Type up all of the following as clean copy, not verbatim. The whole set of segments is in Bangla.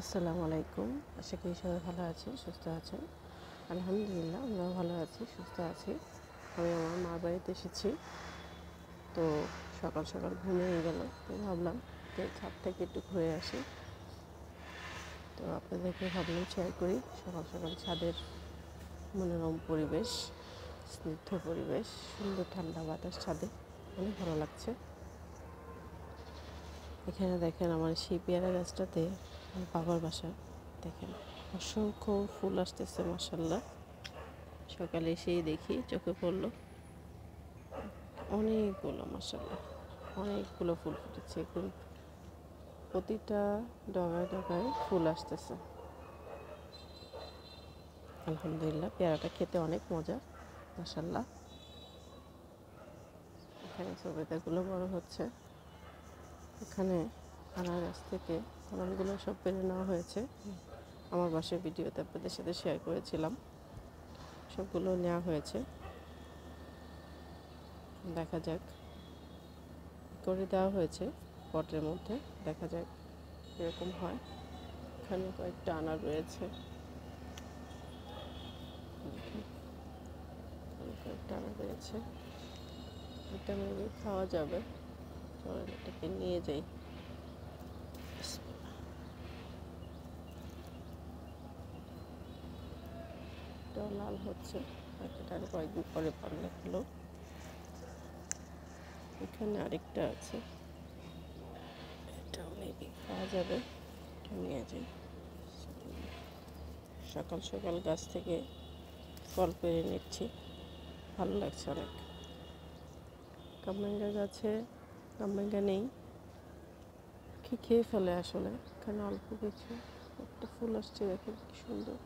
আসসালামু আলাইকুম। আশা করি সবাই ভালো আছেন, সুস্থ আছেন। আলহামদুলিল্লাহ আমরাও ভালো আছি, সুস্থ আছি। আমি আমার মার বাড়িতে এসেছি। তো সকাল সকাল ঘুম ভেঙে গেল, তো ভাবলাম যে ছাদ থেকে একটু ঘুরে আসি। তো আপনাদেরকে ভাবলাম শেয়ার করি সকাল সকাল ছাদের মনোরম পরিবেশ, স্নিগ্ধ পরিবেশ, সুন্দর ঠান্ডা বাতাস ছাদে, অনেক ভালো লাগছে। এখানে দেখেন আমার সেই পেয়ারা গাছটাতে আমার বাবার বাসা, দেখেন অসংখ্য ফুল আসতেছে মাশাআল্লাহ। সকালে এসেই দেখি চোখে পড়লো অনেকগুলো, মাশাআল্লাহ অনেকগুলো ফুল ফুটেছে। এখন প্রতিটা ডগায় ডগায় ফুল আসতেছে। আলহামদুলিল্লাহ, পেয়ারাটা খেতে অনেক মজা মাশাআল্লাহ। এখানে সবেদাগুলো বড় হচ্ছে। এখানে আনারস থেকে ফলনগুলো সব পেরে নেওয়া হয়েছে। আমার বাসার ভিডিওতে আপনাদের সাথে শেয়ার করেছিলাম, সবগুলো নেওয়া হয়েছে। দেখা যাক, করে দেওয়া হয়েছে পটের মধ্যে, দেখা যাক কীরকম হয়। এখানে কয়েকটা আনার রয়েছে, কয়েকটা আনার রয়েছে। এটা মেবি খাওয়া যাবে। চলেন এটাকে নিয়ে যাই। এটাও লাল হচ্ছে, এটা আরও কয়েকদিন পরে পারলে ভালো। এখানে আরেকটা আছে, এটাও মেবি খাওয়া যাবে, এটা নিয়ে যাই। সকাল সকাল গাছ থেকে ফল পেড়ে নিচ্ছি, ভালো লাগছে অনেক। কামরাঙ্গা গাছে কামরাঙ্গা নেই, খেয়ে ফেলে আসলে। এখানে অল্প কিছু একটা ফুল আসছে, দেখেন কি সুন্দর,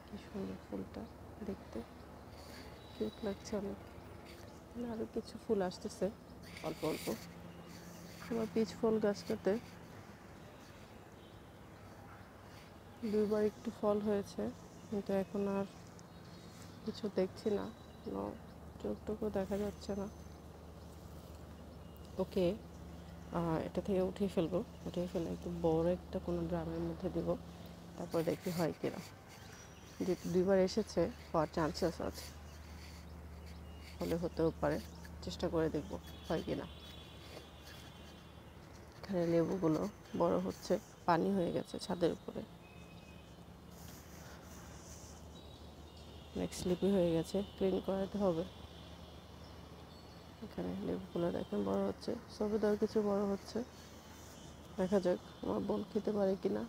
কি সুন্দর ফুলটা দেখতে, কিউট লাগছে অনেক। আরও কিছু ফুল আসতেছে অল্প অল্প। আমার পিচ ফল গাছটাতে দুইবার একটু ফল হয়েছে, কিন্তু এখন আর কিছু দেখছি না, চোখটুকু দেখা যাচ্ছে না। ওকে, এটা থেকে উঠিয়ে ফেলবো, উঠিয়ে ফেলে একটু বড় একটা কোনো ড্রামের মধ্যে দিব, তারপর দেখি হয় কিনা। যেহেতু দুইবার এসেছে, হওয়ার চান্সেস আছে, হলে হতেও পারে, চেষ্টা করে দেখব হয় কিনা। এখানে লেবুগুলো বড় হচ্ছে, পানি হয়ে গেছে ছাদের উপরে, নেক্সট স্লিপি হয়ে গেছে, ক্লিন করাতে হবে। এখানে লেবুগুলো দেখেন বড় হচ্ছে, সবেদাও কিছু বড় হচ্ছে। দেখা যাক আমার বোন খেতে পারে কিনা।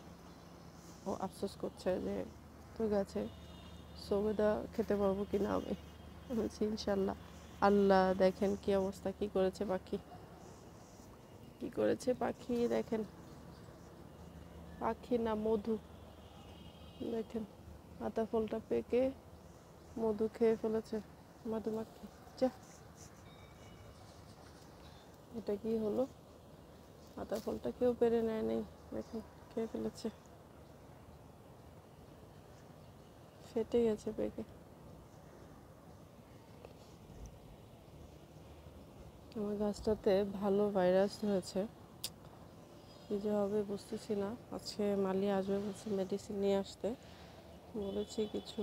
ও আফসোস করছে যে তোর গাছে সবেদা খেতে পারবো কিনা। আমি বলছি ইনশাল্লাহ। আল্লাহ, দেখেন কি অবস্থা, কি করেছে পাখি, কি করেছে পাখি, দেখেন পাখি না মধু, দেখেন আতা ফলটা পেকে মধু খেয়ে ফেলেছে, মধুমাখি। যা, এটা কি হলো, আতা ফলটা কেউ পেরে নেয় নেই, দেখেন খেয়ে ফেলেছে, ফেটে গেছে পেকে। আমার গাছটাতে ভালো ভাইরাস হয়েছে, কী যে হবে বুঝতেছি না। আজকে মালি আসবে বলছে মেডিসিন নিয়ে আসতে, বলেছি কিছু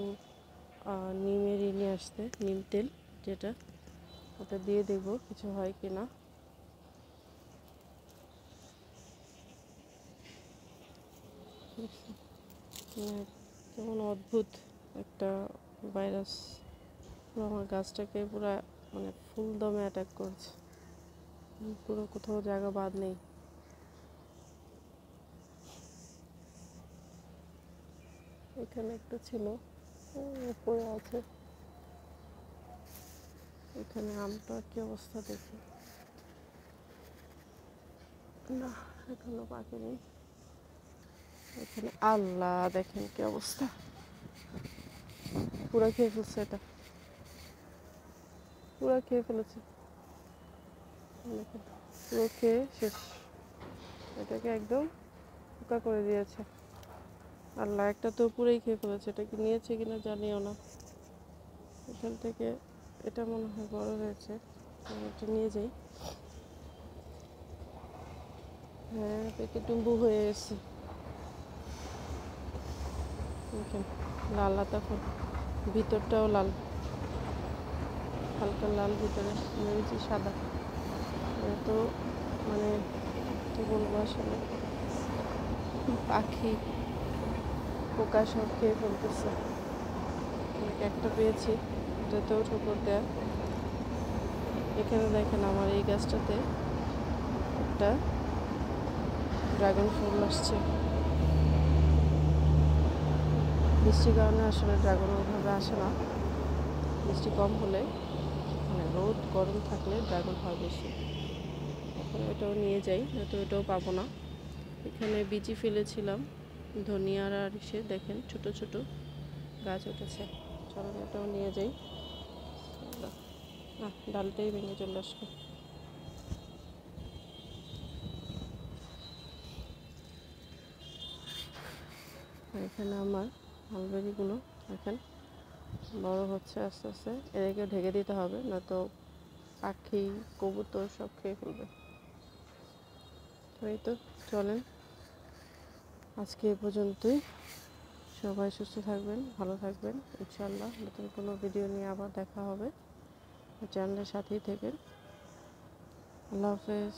নিমেরই নিয়ে আসতে, নিম তেল যেটা, ওটা দিয়ে দেখবো কিছু হয় কি না। কেমন অদ্ভুত একটা ভাইরাস আমার গাছটাকে পুরো মানে ফুল দমে অ্যাটাক করছে, পুরো কোথাও জায়গা বাদ নেই। এখানে একটা ছিল, উপরে আছে। এখানে আমটা কি অবস্থা দেখি, না এখনো পাকেনি। এখানে আল্লাহ, দেখেন কি অবস্থা, পুরো খেয়ে ফেলছে, এটা পুরো খেয়ে ফেলেছে, দেখেন পুরো খেয়ে শেষ, এটাকে একদম পোকা করে দিয়েছে। আল্লাহ, একটা তো পুরোই খেয়ে ফেলেছে, এটা কি নিয়েছে কিনা জানিও না। এখান থেকে এটা মনে হয় বড় হয়েছে, আমি এটা নিয়ে যাই। হ্যাঁ, পেকে টুম্বু হয়ে গেছে। দেখেন লাল আতা ফুল, ভিতরটাও লাল, হালকা লাল ভিতরে, ভেবেছি সাদা। এত মানে কী বলবো আসলে, পাখি পোকা সব খেয়ে ফেলতেছে। একটা পেয়েছি, এটাতেও ঠোকর দেয়া। এখানে দেখেন আমার এই গাছটাতে একটা ড্রাগন ফুল আসছে। বৃষ্টির কারণে আসলে ড্রাগন ওইভাবে আসে না, বৃষ্টি কম হলে, মানে রোদ গরম থাকলে ড্রাগন হয় বেশি। এখন এটাও নিয়ে যাই, নয়তো এটাও পাবো না। এখানে বিচি ফেলেছিলাম ধনিয়ার, আর এসে দেখেন ছোট ছোট গাছ উঠেছে। চলুন এটাও নিয়ে যাই। ডালটাই ভেঙে চলে আসলো। এখানে আমার মালবেরিগুলো দেখেন বড় হচ্ছে আস্তে আস্তে, এদেরকে ঢেকে দিতে হবে, নয়তো পাখি কবুতর সব খেয়ে ফেলবে। তো এই তো, চলেন আজকে এ পর্যন্তই। সবাই সুস্থ থাকবেন, ভালো থাকবেন। ইনশাআল্লাহ নতুন কোনো ভিডিও নিয়ে আবার দেখা হবে। চ্যানেলের সাথেই থেকেন। আল্লাহ হাফেজ।